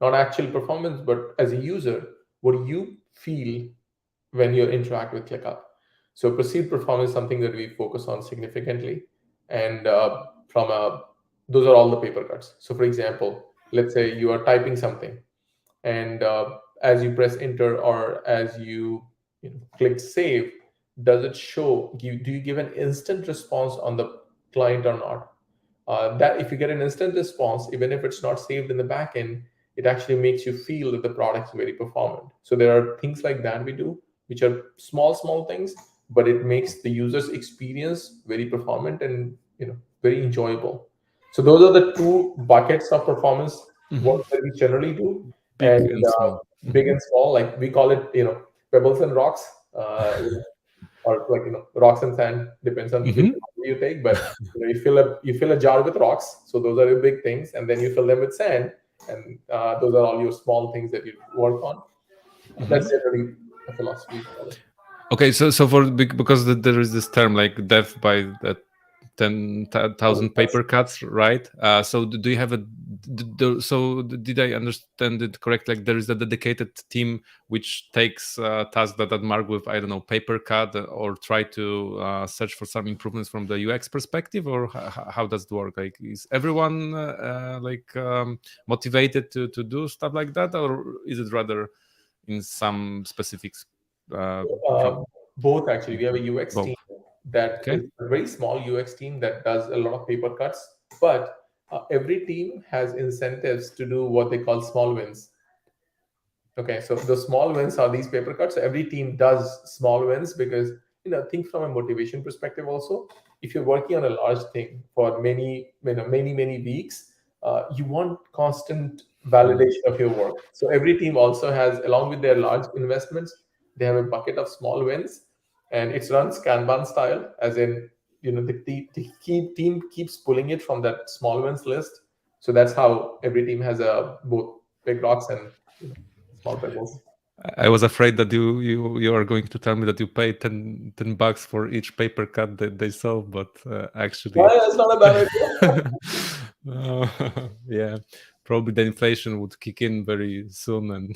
not actual performance, but as a user, what do you feel when you interact with ClickUp? So perceived performance is something that we focus on significantly, and those are all the paper cuts. So for example, let's say you are typing something, and as you press enter, or as you click save, does it show? Do you give an instant response on the client or not? That if you get an instant response, even if it's not saved in the backend, it actually makes you feel that the product is very performant. So there are things like that we do, which are small things, but it makes the user's experience very performant and very enjoyable. So those are the two buckets of performance work that we generally do. Big and small. Big and small, like we call it, pebbles and rocks, or like rocks and sand, depends on which you take. But you fill a jar with rocks, so those are your big things, and then you fill them with sand, and those are all your small things that you work on. That's generally the philosophy. Okay, so because there is this term like death by the 10,000 paper cuts, right? So do you have did I understand it correct? Like there is a dedicated team which takes tasks that mark with, I don't know, paper cut, or try to search for some improvements from the UX perspective, or how does it work? Like is everyone motivated to do stuff like that, or is it rather in some specifics? Uh, From Both actually. We have a UX both. team that Okay. is a very small UX team that does a lot of paper cuts, but every team has incentives to do what they call small wins. Okay, so the small wins are these paper cuts. Every team does small wins because, think from a motivation perspective also. If you're working on a large thing for many weeks, you want constant validation of your work. So every team also has, along with their large investments, they have a bucket of small wins, and it's run Kanban style, as in, the team keeps pulling it from that small wins list. So that's how every team has a both big rocks and, small pebbles. I was afraid that you are going to tell me that you pay $10 for each paper cut that they saw, but actually, Well, that's not a bad idea. uh, yeah, probably the inflation would kick in very soon, and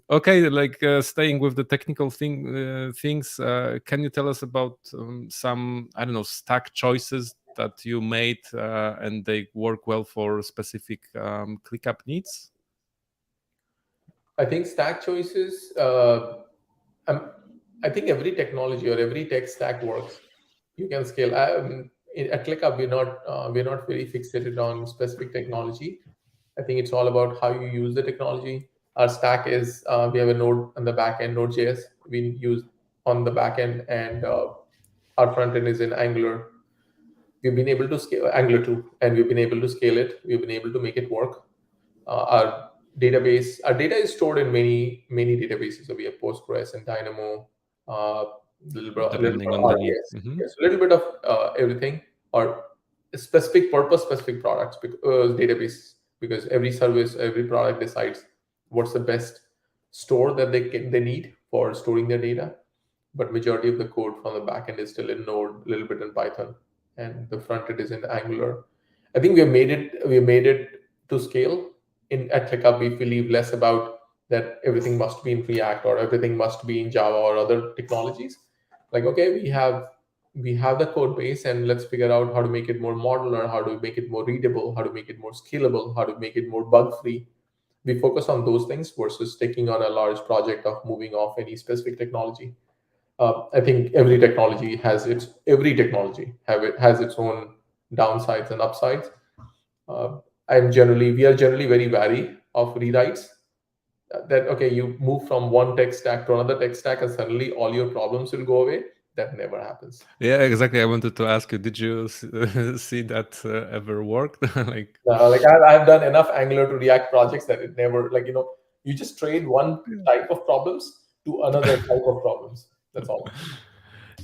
okay, like staying with the technical things, can you tell us about some, I don't know, stack choices that you made and they work well for specific ClickUp needs? I think stack choices. Um, I think every technology or every tech stack works. You can scale. At ClickUp, we're not very fixated on specific technology. I think it's all about how you use the technology. Our stack is, we have a node on the back end, Node.js. We use on the back end, and our front end is in Angular. We've been able to scale Angular 2, and we've been able to scale it. We've been able to make it work. Our data is stored in many databases. So we have Postgres and Dynamo, uh, little bit Depending of on the need. RDS, yes, a little bit of everything, or specific purpose, specific products, database, because every service, every product decides what's the best store that they need for storing their data. But majority of the code from the backend is still in Node, a little bit in Python, and the front end is in Angular. I think we have made it. We have made it to scale. At ClickUp, we believe less about that everything must be in React or everything must be in Java or other technologies. Like, okay, we have the code base, and let's figure out how to make it more modular, how to make it more readable, how to make it more scalable, how to make it more bug free. We focus on those things versus taking on a large project of moving off any specific technology. I think every technology has its own downsides and upsides. Uh, we are generally very wary of rewrites. That, okay, you move from one tech stack to another tech stack, and suddenly all your problems will go away. That never happens. Yeah, exactly. I wanted to ask you, did you see that ever work? Like, Like I've done enough Angular to React projects that it never, like, you just trade one type of problems to another type of problems. That's all.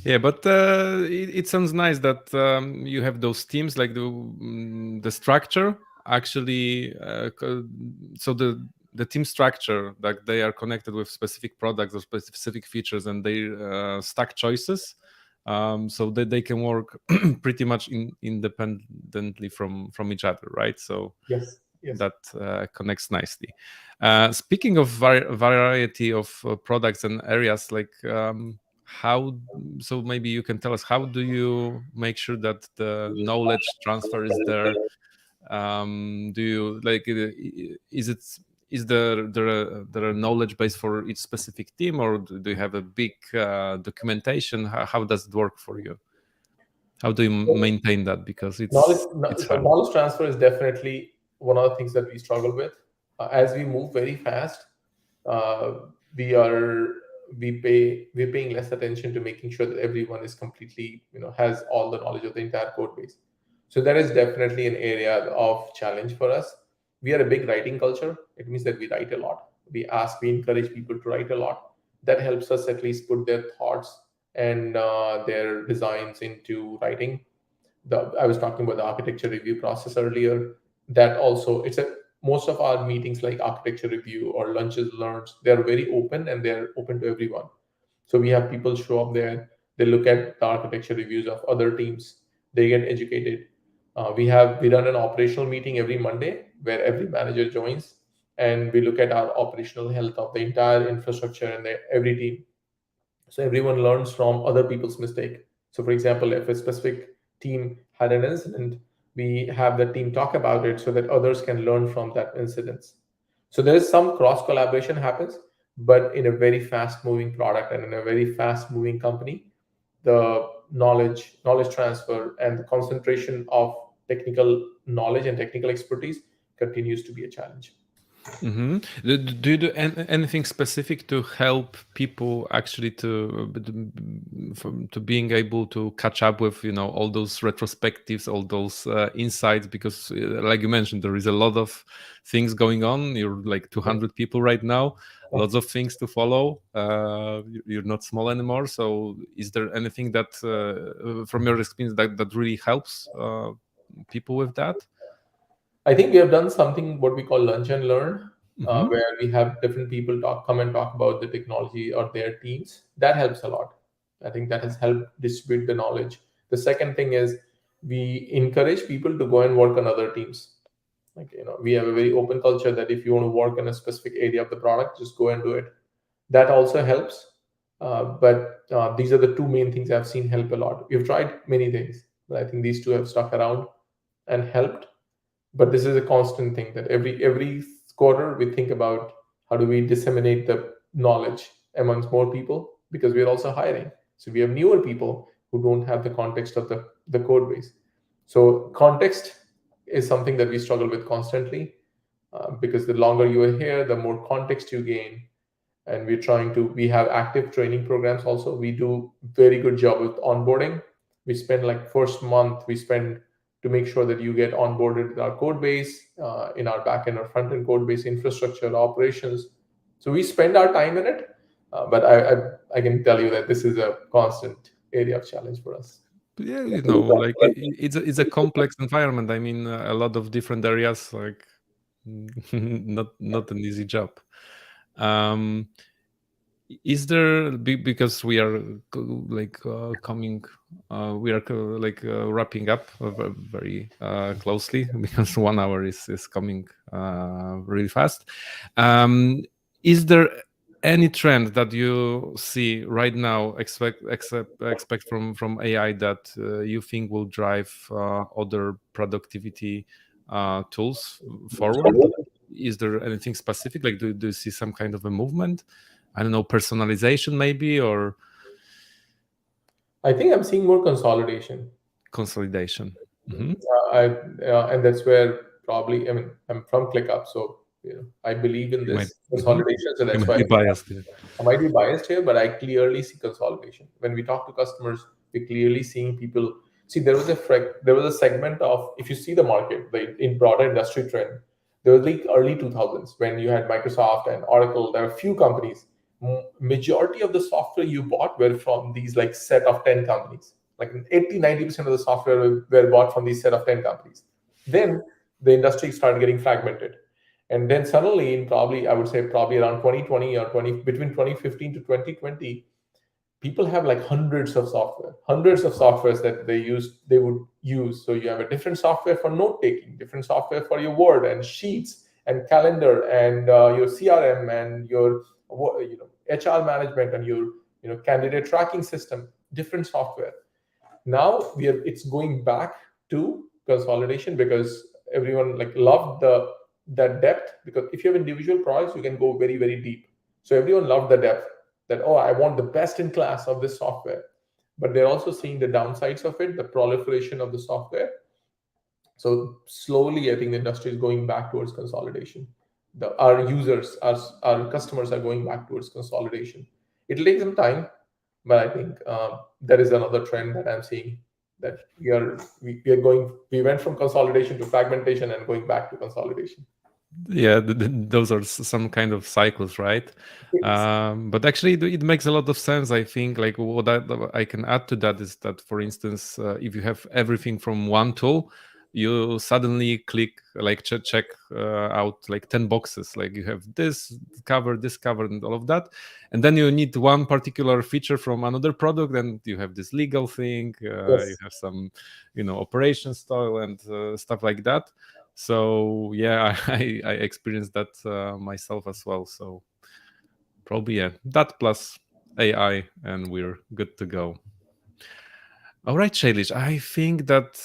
yeah, but it sounds nice that you have those teams, like the structure actually. So the team structure, like they are connected with specific products or specific features, and they stack choices, so that they can work pretty much independently from each other, right? So Yes. Yes. that connects nicely. Speaking of variety of products and areas, like how, so maybe you can tell us, how do you make sure that the knowledge transfer is there? Do you like is it, is there a knowledge base for each specific team, or do you have a big documentation? How does it work for you? How do you maintain that, because Knowledge, it's so hard? knowledge transfer is definitely one of the things that we struggle with. As we move very fast, uh, we are we're paying less attention to making sure that everyone is completely, has all the knowledge of the entire code base. So that is definitely an area of challenge for us. We are a big writing culture. It means that we write a lot. We encourage people to write a lot. That helps us at least put their thoughts and their designs into writing. I was talking about the architecture review process earlier. That also, it's a most of our meetings, like architecture review or lunches learns, they're very open and they're open to everyone. So we have people show up there, they look at the architecture reviews of other teams, they get educated. We run an operational meeting every Monday where every manager joins, and we look at our operational health of the entire infrastructure and every team. So everyone learns from other people's mistake. So for example, if a specific team had an incident, we have the team talk about it so that others can learn from that incident. So there is some cross collaboration happens, but in a very fast moving product and in a very fast moving company, the knowledge transfer and the concentration of technical knowledge and technical expertise continues to be a challenge. Do you do anything specific to help people actually to being able to catch up with all those retrospectives, all those insights? Because like you mentioned, there is a lot of things going on. You're like 200 people right now, lots of things to follow. You're not small anymore. So is there anything that from your experience that really helps people with that? I think we have done something what we call lunch and learn, Mm-hmm. where we have different people come and talk about the technology or their teams. That helps a lot. I think that has helped distribute the knowledge. The second thing is we encourage people to go and work on other teams. Like, we have a very open culture that if you want to work in a specific area of the product, just go and do it. That also helps. But these are the two main things I've seen help a lot. We've tried many things, but I think these two have stuck around and helped. But this is a constant thing that every quarter we think about how do we disseminate the knowledge amongst more people, because we are also hiring. So we have newer people who don't have the context of the code base. So context is something that we struggle with constantly, because the longer you are here, the more context you gain. And we have active training programs also. We do very good job with onboarding. We spend like first month, we spend to make sure that you get onboarded with our code base, in our backend or front end code base, infrastructure, operations. So we spend our time in it, but I can tell you that this is a constant area of challenge for us. Yeah, like it's a complex environment. I mean, a lot of different areas, like not an easy job. Is there, because we are coming, we are wrapping up very closely, because 1 hour is coming really fast. Is there any trend that you see right now, expect from AI, that you think will drive other productivity tools forward? Is there anything specific? Like, do you see some kind of a movement? I don't know, personalization maybe, or I think I'm seeing more consolidation. consolidation. Mm-hmm. And that's where probably, I mean, I'm from ClickUp, so I believe in You might, this consolidation. So you that's might why be biased here. I might be biased here, but I clearly see consolidation. When we talk to customers, we're clearly seeing people. See, there was a segment of, if you see the market, in broader industry trend, there was like early 2000s when you had Microsoft and Oracle. There were a few companies. Majority of the software you bought were from these like set of 10 companies. Like 80-90% of the software were bought from these set of 10 companies. Then the industry started getting fragmented. And then suddenly, in probably, I would say probably around 2020 or between 2015 to 2020, people have like hundreds of softwares that they would use. So you have a different software for note taking, different software for your Word and Sheets and calendar and your CRM and your HR management and your candidate tracking system, different software. Now it's going back to consolidation, because everyone like loved that depth, because if you have individual products, you can go very, very deep. So everyone loved the depth, that, oh, I want the best in class of this software. But they're also seeing the downsides of it, the proliferation of the software. So slowly, I think the industry is going back towards consolidation. Our customers are going back towards consolidation. It'll take some time, but I think that is another trend that I'm seeing, that we went from consolidation to fragmentation and going back to consolidation. Yeah, those are some kind of cycles, right? But actually, it makes a lot of sense. I think, like, what I can add to that is that, for instance, if you have everything from one tool, you suddenly click like check out like 10 boxes, like you have this cover and all of that, and then you need one particular feature from another product, and you have this legal thing, you Yes. have some operation style and stuff like that. So yeah, I experienced that myself as well. So probably yeah, that plus AI and we're good to go. All right, Shailesh, I think that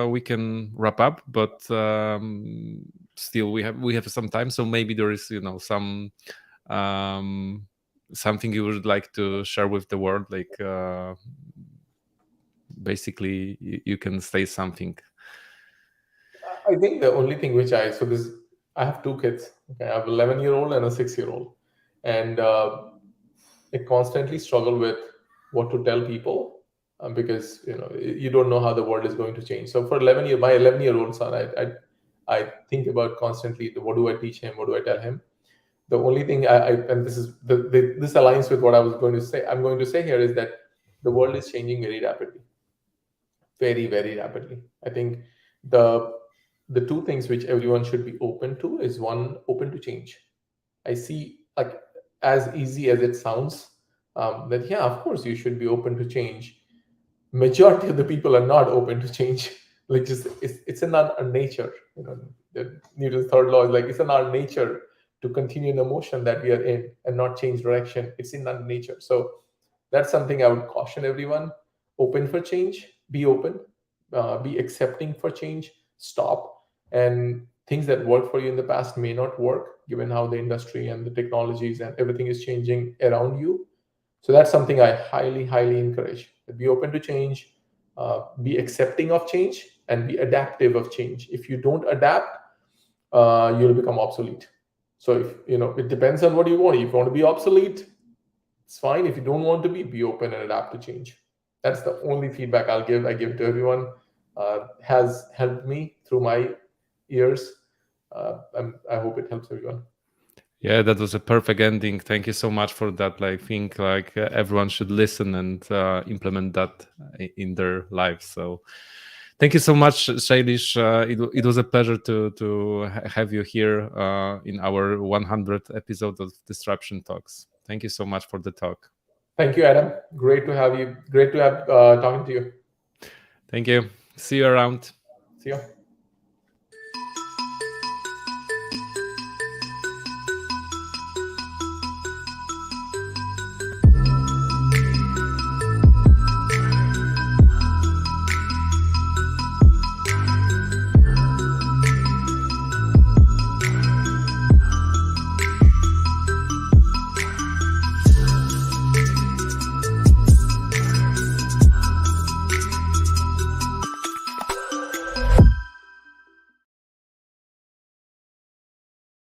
we can wrap up, but still we have some time, so maybe there is some um, something you would like to share with the world, like basically you can say something. I think the only thing which I have two kids. Okay, I have 11-year-old and a 6-year-old, and I constantly struggle with what to tell people, because you don't know how the world is going to change. So for 11-year old son, I think about constantly, what do I teach him? What do I tell him? The only thing and this is this aligns with what I was going to say. I'm going to say here is that the world is changing very rapidly, very very rapidly. I think the the two things which everyone should be open to is, one, open to change. I see, like, as easy as it sounds, that yeah, of course you should be open to change. Majority of the people are not open to change. Like, just it's in our nature. The Newton's third law is like, it's in our nature to continue in the motion that we are in and not change direction. It's in our nature. So that's something I would caution everyone. Open for change. Be open. Be accepting for change. Stop. And things that worked for you in the past may not work, given how the industry and the technologies and everything is changing around you. So that's something I highly, highly encourage. Be open to change, be accepting of change, and be adaptive of change. If you don't adapt, you'll become obsolete. So if it depends on what you want. If you want to be obsolete, it's fine. If you don't want to be open and adapt to change. That's the only feedback I give to everyone. Has helped me through my years. I hope it helps everyone. Yeah, that was a perfect ending. Thank you so much for that. Like, I think like everyone should listen and implement that in their lives. So thank you so much, Shailesh. It was a pleasure to have you here in our 100th episode of Disruption Talks. Thank you so much for the talk. Thank you, Adam. Great to have you. Great to have talking to you. Thank you. See you around. See you.